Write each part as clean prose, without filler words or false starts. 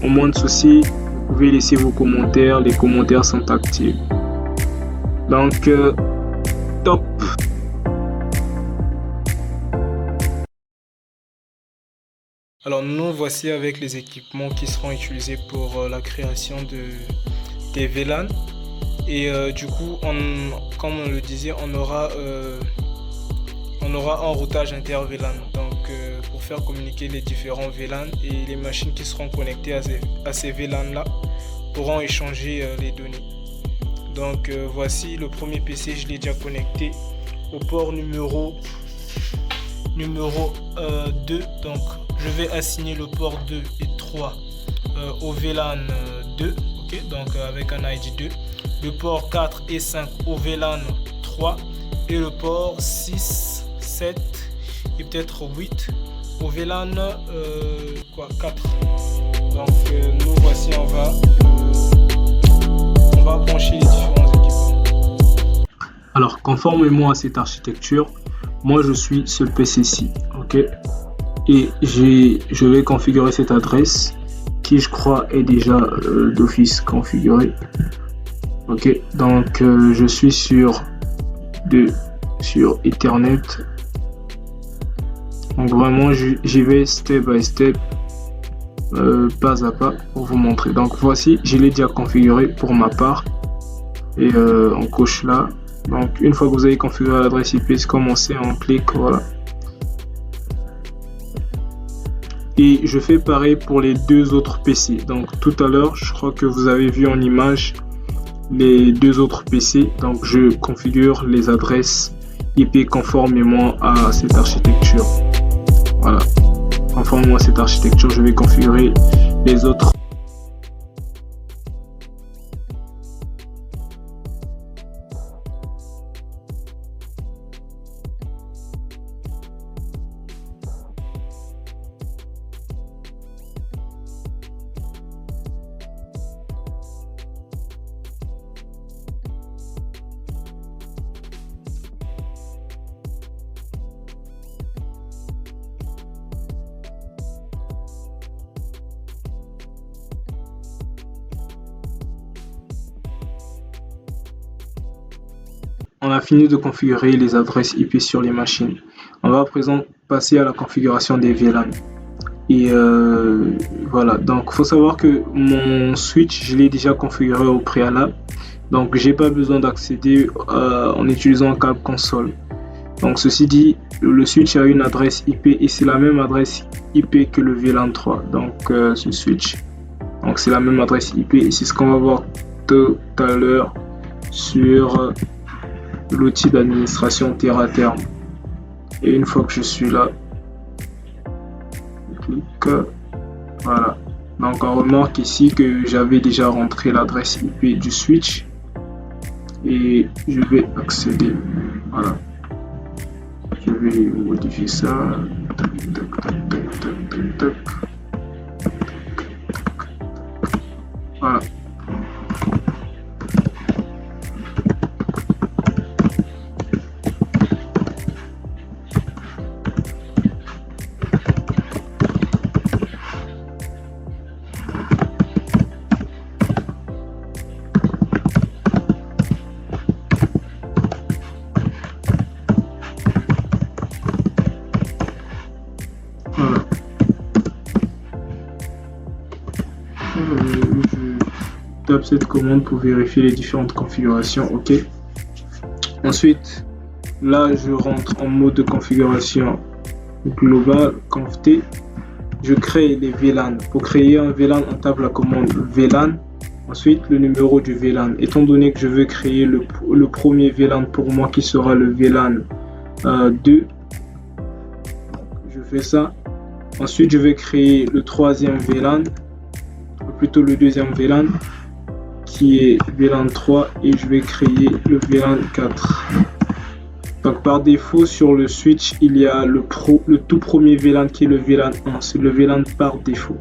au moins de soucis, vous pouvez laisser vos commentaires. Les commentaires sont actifs. Donc, top. Alors nous voici avec les équipements qui seront utilisés pour la création des VLAN. Et du coup, comme on le disait, on aura un routage inter-VLAN. Donc pour faire communiquer les différents VLAN, et les machines qui seront connectées à ces VLAN là pourront échanger les données. Donc voici le premier PC, je l'ai déjà connecté au port numéro 2. Donc je vais assigner le port 2 et 3 au VLAN 2, ok, donc avec un ID 2, le port 4 et 5 au VLAN 3 et le port 6, 7 et peut-être 8 au VLAN 4. Donc nous voici, on va brancher les différents équipements. Alors conformément à cette architecture, moi je suis ce PC-ci, ok, et je vais configurer cette adresse qui je crois est déjà d'office configurée. Ok, donc je suis sur Ethernet. Donc vraiment j'y vais step by step, pas à pas pour vous montrer. Donc voici, je l'ai déjà configuré pour ma part, et on coche là. Donc une fois que vous avez configuré l'adresse IP, commencez, on clique, voilà. Et je fais pareil pour les deux autres PC. Donc tout à l'heure, je crois que vous avez vu en image les deux autres PC. Donc je configure les adresses IP conformément à cette architecture. Voilà. Conformément à cette architecture, je vais configurer les autres. On a fini de configurer les adresses IP sur les machines. On va à présent passer à la configuration des VLAN. Et voilà, donc il faut savoir que mon switch, je l'ai déjà configuré au préalable. Donc j'ai pas besoin d'accéder en utilisant un câble console. Donc ceci dit, le switch a une adresse IP et c'est la même adresse IP que le VLAN 3. Donc ce switch, donc c'est la même adresse IP et c'est ce qu'on va voir tout à l'heure sur l'outil d'administration terre à terre. Et une fois que je suis là, je clique, voilà. Donc on remarque ici que j'avais déjà rentré l'adresse IP du switch et je vais accéder. Voilà. Je vais modifier ça. Tac, tac, tac, tac, tac, tac, tac. Voilà. Voilà. Je tape cette commande pour vérifier les différentes configurations. Ok. Ensuite, là, je rentre en mode de configuration global, conft. Je crée les VLAN. Pour créer un VLAN, on tape la commande VLAN. Ensuite, le numéro du VLAN. Étant donné que je veux créer le premier VLAN pour moi qui sera le VLAN 2, je fais ça. Ensuite, je vais créer le troisième VLAN, ou plutôt le deuxième VLAN, qui est VLAN 3, et je vais créer le VLAN 4. Donc par défaut sur le switch, il y a le tout premier VLAN qui est le VLAN 1, c'est le VLAN par défaut.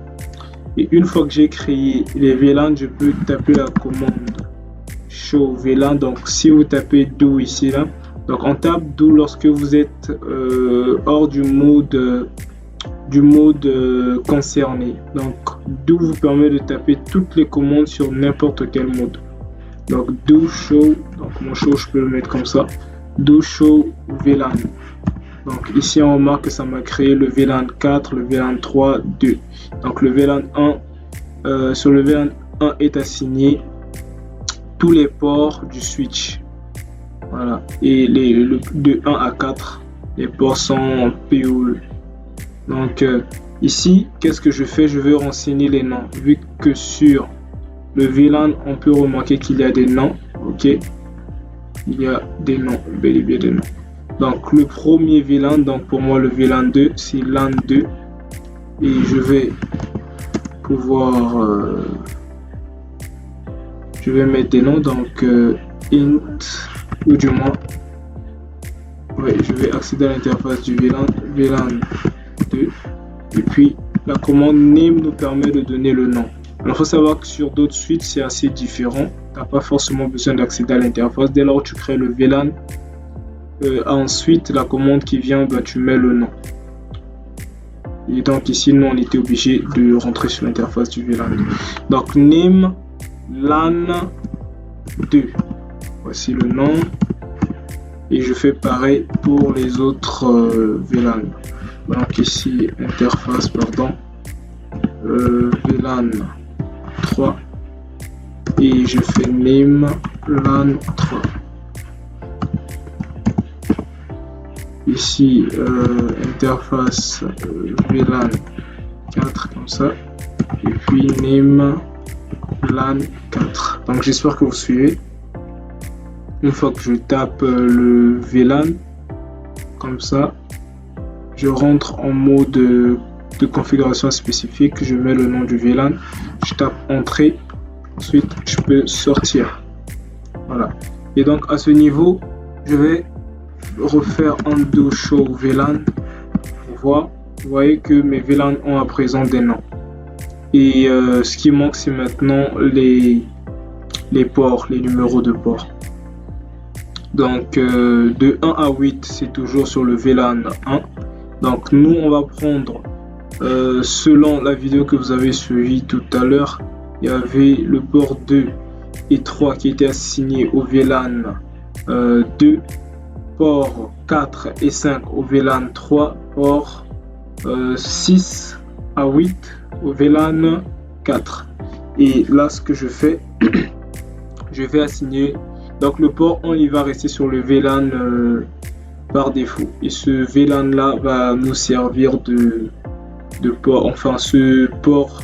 Et une fois que j'ai créé les VLAN, je peux taper la commande show VLAN. Donc si vous tapez do ici là, donc on tape do lorsque vous êtes hors du mode du mode concerné. Donc do vous permet de taper toutes les commandes sur n'importe quel mode. Donc do show, donc mon show je peux le mettre comme ça, do show VLAN. Donc ici on remarque que ça m'a créé le VLAN 4, le VLAN 3, 2. Donc le VLAN 1, sur le VLAN 1 est assigné tous les ports du switch. Voilà. Et de 1 à 4, les ports sont PoE. Donc ici, qu'est-ce que je fais? Je vais renseigner les noms. Vu que sur le VLAN, on peut remarquer qu'il y a des noms. Ok. Il y a des noms, bel et bien des noms. Donc le premier VLAN, donc pour moi le VLAN 2, c'est LAN 2. Et je vais pouvoir... je vais mettre des noms, donc int, ou du moins... Ouais, je vais accéder à l'interface du VLAN 2. Et puis la commande name nous permet de donner le nom. Alors il faut savoir que sur d'autres suites c'est assez différent. Tu n'as pas forcément besoin d'accéder à l'interface. Dès lors que tu crées le VLAN, ensuite la commande qui vient, bah, tu mets le nom. Et donc ici nous on était obligé de rentrer sur l'interface du VLAN 2. Donc name LAN 2. Voici le nom. Et je fais pareil pour les autres VLAN. Donc ici interface, pardon, VLAN 3 et je fais name LAN 3. Ici interface VLAN 4 comme ça et puis name LAN 4. Donc j'espère que vous suivez. Une fois que je tape le VLAN comme ça, je rentre en mode de configuration spécifique, je mets le nom du VLAN, je tape entrée, ensuite je peux sortir. Voilà. Et donc à ce niveau, je vais refaire undo show VLAN pour voir. Vous voyez que mes VLAN ont à présent des noms. Et ce qui manque, c'est maintenant les ports, les numéros de port. Donc de 1 à 8, c'est toujours sur le VLAN 1. Donc nous, on va prendre, selon la vidéo que vous avez suivie tout à l'heure, il y avait le port 2 et 3 qui étaient assignés au VLAN 2, port 4 et 5 au VLAN 3, port 6 à 8 au VLAN 4. Et là, ce que je fais, je vais assigner, donc le port 1, il va rester sur le VLAN par défaut. Et ce VLAN là va nous servir de port, enfin ce port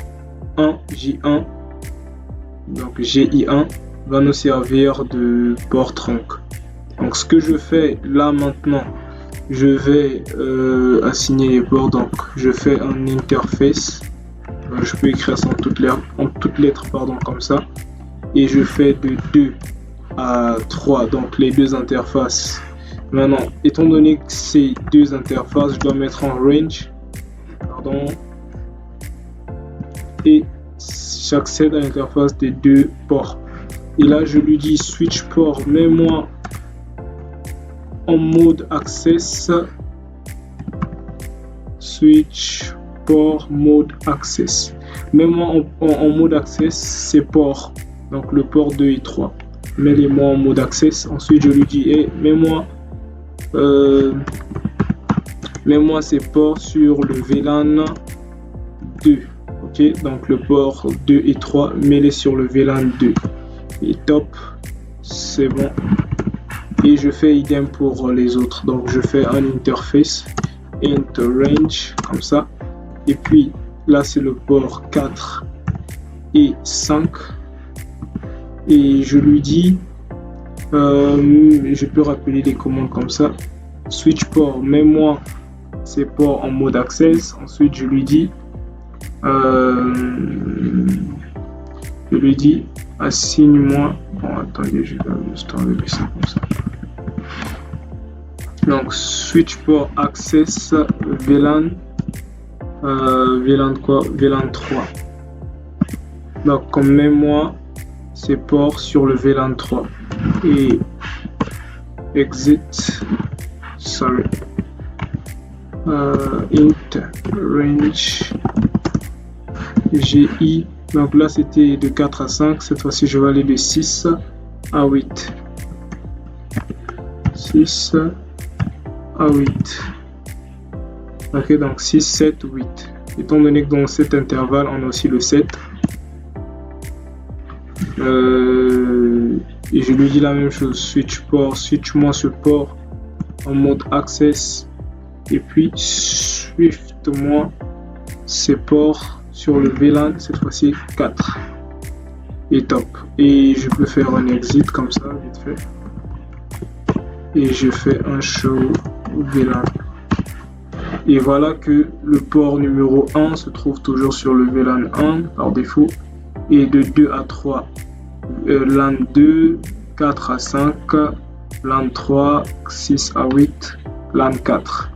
1, J1, donc GI1, va nous servir de port trunk. Donc ce que je fais là maintenant, je vais assigner les ports. Donc je fais un interface, je peux écrire ça en toutes lettres pardon, comme ça, et je fais de 2 à 3, donc les deux interfaces. Maintenant, étant donné que ces deux interfaces, je dois mettre en range, pardon, et j'accède à l'interface des deux ports. Et là, je lui dis switch port, mets-moi en mode access, switch port mode access. Mets-moi en mode access ces ports, donc le port 2 et 3. Mets-les-moi en mode access. Ensuite, je lui dis, hey, mets-moi ces ports sur le VLAN 2. Ok, donc le port 2 et 3, mets-les sur le VLAN 2. Et top, c'est bon. Et je fais idem pour les autres. Donc je fais un interface int range comme ça. Et puis là c'est le port 4 et 5. Et je lui dis, je peux rappeler les commandes comme ça. Switch port, mets-moi ces ports en mode access. Ensuite je lui dis, assigne-moi. Bon, attendez, je vais juste enlever ça comme ça. Donc switch port access VLAN, VLAN quoi? VLAN 3. Donc comme mets-moi ces ports sur le VLAN 3 et exit, sorry. int range GI. Donc là c'était de 4 à 5, cette fois-ci je vais aller de 6 à 8. 6 à 8. Ok, donc 6, 7, 8. Étant donné que dans cet intervalle on a aussi le 7, et je lui dis la même chose, switch-moi ce port en mode access, et puis shift-moi ces ports sur le VLAN, cette fois-ci 4. Et top. Et je peux faire un exit comme ça, vite fait. Et je fais un show VLAN. Et voilà que le port numéro 1 se trouve toujours sur le VLAN 1 par défaut. Et de 2 à 3, LAN 2, 4 à 5, LAN 3, 6 à 8, LAN 4.